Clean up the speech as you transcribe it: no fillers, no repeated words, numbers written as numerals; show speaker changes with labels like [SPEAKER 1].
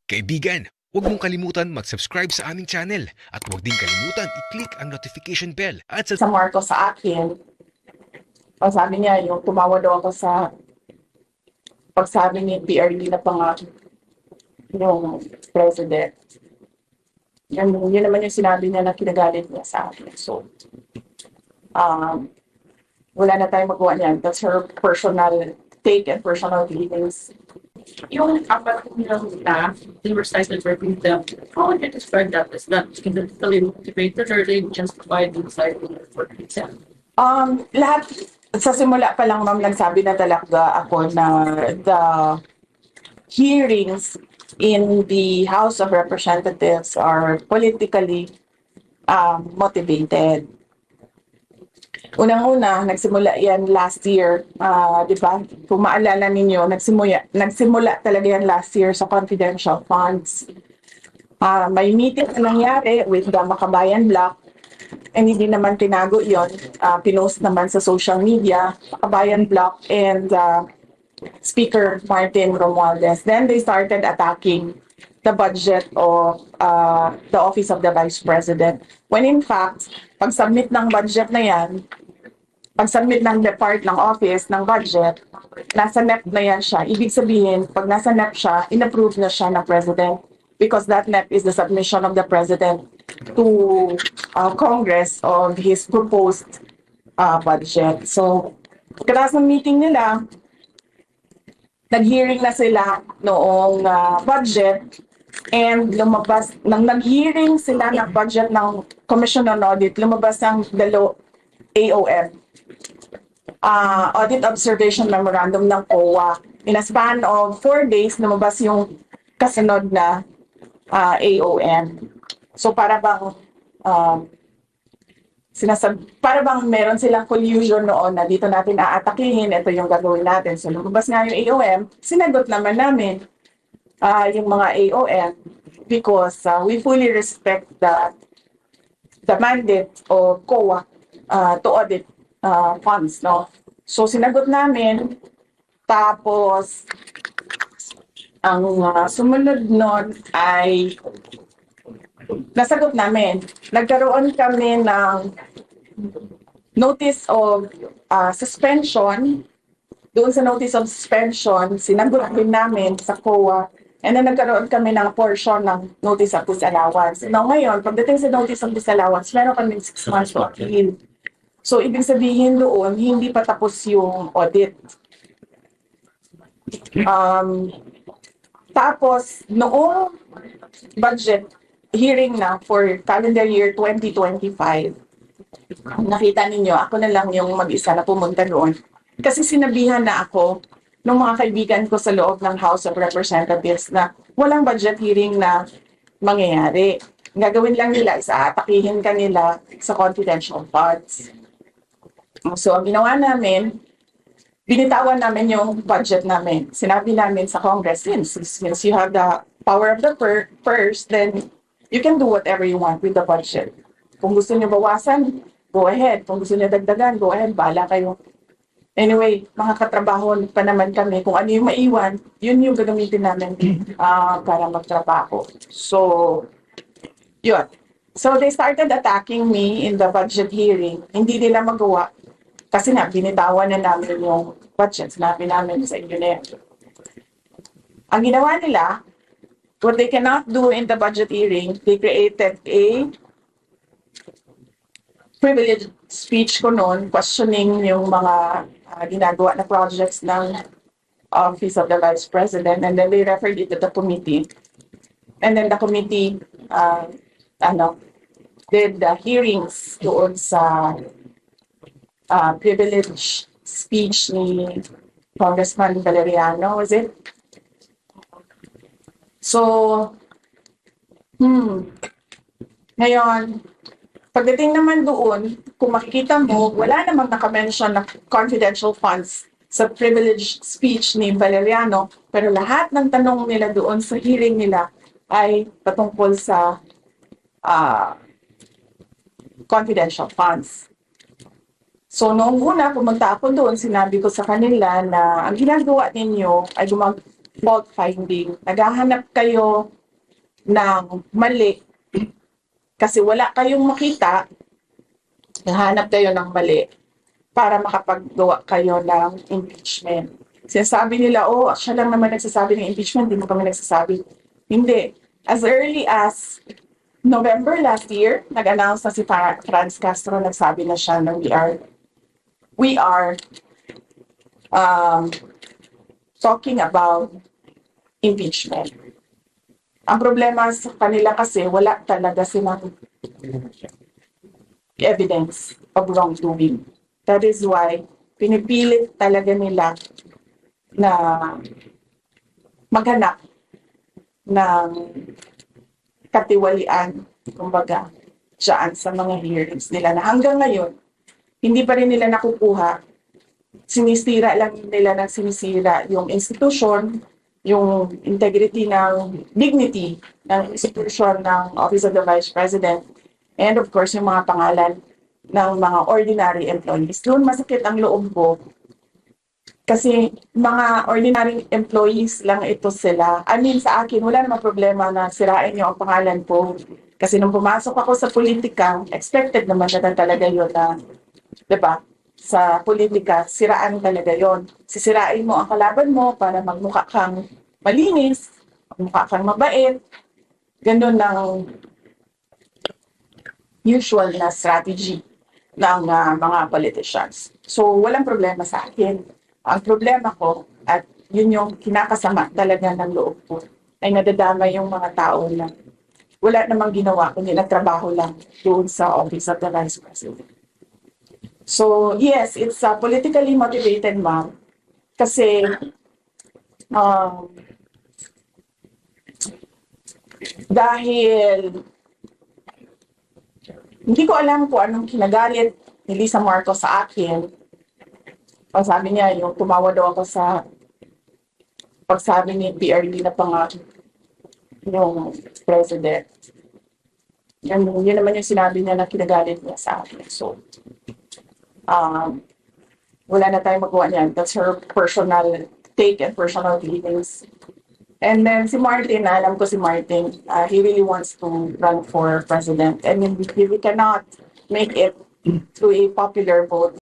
[SPEAKER 1] Kaibigan, huwag mong kalimutan mag-subscribe sa aming channel at huwag din kalimutan i-click ang notification bell at
[SPEAKER 2] sa Marcos sa akin. Sabi niya, yung tumawa daw ako sa pagsabi ni PRD na yung president. Yun naman yung sinabi niya na kinagalit niya sa akin. So, wala na tayong magawa niyan. That's her personal take and personal feelings.
[SPEAKER 3] Yung apat nilang staff, they were cited working them. How would you describe that? Is that politically motivated or they just provide insight for itself?
[SPEAKER 2] Lahat, sa simula pa lang ma'am, nagsabi na talaga ako na the hearings in the House of Representatives are politically motivated. Unang-una, nagsimula yan last year, di ba? Kung maalala ninyo, nagsimula talaga yan last year sa confidential funds. May meeting na nangyari with the Makabayan Block, and hindi naman tinago yon, pinost naman sa social media, Makabayan Block and Speaker Martin Romualdez. Then they started attacking the budget of the Office of the Vice President. When in fact, pag-submit ng budget na yan, pag-submit ng depart ng office ng budget, nasa NEP na yan siya. Ibig sabihin, pag nasa NEP siya, in-approve na siya ng President because that NEP is the submission of the President to Congress of his proposed budget. So, pagkatapos ng meeting nila, nag-hearing na sila noong budget and lumabas, nang nag-hearing sila ng budget ng Commission on Audit, lumabas ang AOM. Audit Observation Memorandum ng COA. In a span of 4 days, lumabas yung kasunod na AOM. So para bang para bang meron silang collusion noon na dito natin aatakihin, ito yung gagawin natin. So lumabas nga yung AOM, sinagot naman namin yung mga AOM because we fully respect the mandate of COA to audit funds, no? So sinagot namin, tapos ang sumunod nun ay nasagot namin. Nagkaroon kami ng notice of suspension. Doon sa notice of suspension, sinagot din namin sa COA. And then nagkaroon kami ng portion ng notice of disallowance. Now ngayon, pagdating sa notice of disallowance, meron kami 6 months to appeal. So ibig sabihin doon, hindi pa tapos yung audit. Tapos, noong budget hearing na for calendar year 2025, nakita ninyo, ako na lang yung mag-isa na pumunta doon. Kasi sinabihan na ako ng mga kaibigan ko sa loob ng House of Representatives na walang budget hearing na mangyayari. Gagawin lang nila is aatakihin kanila sa confidential funds. So, ang ginawa namin, binitawan namin yung budget namin. Sinabi namin sa Congress, since you have the power of the purse, then you can do whatever you want with the budget. Kung gusto nyo bawasan, go ahead. Kung gusto nyo dagdagan, go ahead. Bahala kayo. Anyway, mga katrabaho pa naman kami. Kung ano yung maiwan, yun yung gagamitin namin para magtrabaho. So, yun. So, they started attacking me in the budget hearing. Hindi nila magawa. Kasi nga, binitawan na namin yung budget. Sinabi namin sa engineer. Ang ginawa nila, what they cannot do in the budget hearing, they created a privileged speech ko noon, questioning yung mga ginagawa na projects ng Office of the Vice President, and then they referred it to the committee. And then the committee did the hearings doon sa privileged speech ni Congressman Valeriano, was it? So, ngayon, pagdating naman doon, kung makikita mo, wala namang nakamention na confidential funds sa privileged speech ni Valeriano, pero lahat ng tanong nila doon sa hearing nila ay patungkol sa confidential funds. So, noong una, pumunta ako doon, sinabi ko sa kanila na ang ginagawa ninyo ay fault finding. Naghahanap kayo ng mali kasi wala kayong makita, naghahanap kayo ng mali para makapaggawa kayo ng impeachment. Sinasabi nila, oh, siya lang naman nagsasabi ng impeachment, hindi mo kami nagsasabi. Hindi. As early as November last year, nag-announce na si Franz Castro, nagsabi na siya na we are talking about impeachment. Ang problema sa kanila kasi wala talaga silang evidence of wrongdoing. That is why pinipilit talaga nila na maghanap ng katiwalian, kumbaga, dyan sa mga hearings nila na hanggang ngayon, hindi pa rin nila nakukuha. Sinisira lang nila ng sinisira yung institution, yung integrity ng dignity ng institution ng Office of the Vice President, and of course, yung mga pangalan ng mga ordinary employees. Doon masakit ang loob ko kasi mga ordinary employees lang ito sila. I mean, sa akin, wala namang problema na sirain niyo ang pangalan ko. Kasi nung pumasok ako sa politika, expected naman na talaga yun na, diba? Sa politika, siraan talaga yon. Sisirain mo ang kalaban mo para magmukha kang malinis, magmukha kang mabait. Ganun ang usual na strategy ng mga politicians. So, walang problema sa akin. Ang problema ko, at yun yung kinakasama talaga ng loob ko, ay nadadama yung mga tao na wala namang ginawa, kundi nagtrabaho lang doon sa Office of the Vice President. So, yes, it's politically motivated, ma'am. Kasi, dahil hindi ko alam kung anong kinagalit ni Lisa Marcos sa akin. Ang sabi niya, yung tumawa daw ako sa pagsabi ni PRD na yung president. Yun naman yung sinabi niya na kinagalit niya sa akin. So, wala na tayong magawa niyan. That's her personal take and personal feelings. And then si Martin, alam ko si Martin, he really wants to run for president. And we cannot make it through a popular vote.